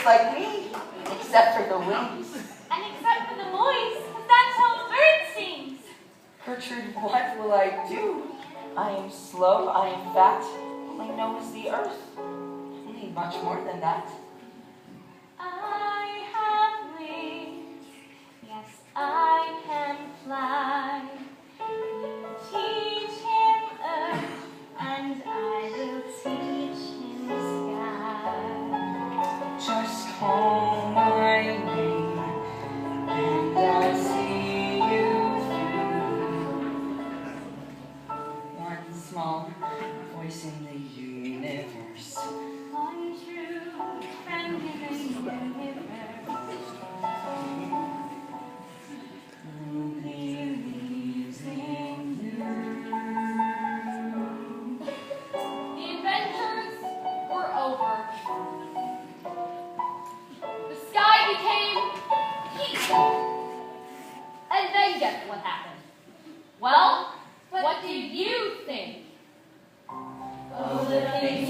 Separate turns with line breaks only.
just like me, except for the wings.
And except for the voice, that's how a bird sings.
Gertrude, what will I do? I am slow, I am fat, my nose the earth. I need much more than that.
I have wings, yes, I can fly. You teach him earth, and I will teach him sky.
Just call my name, and I'll see you through. One small voice in the universe.
One true friend in the universe. The adventures were over. The sky became peaceful. And then guess what happened? Well, what do you think?
Oh, the things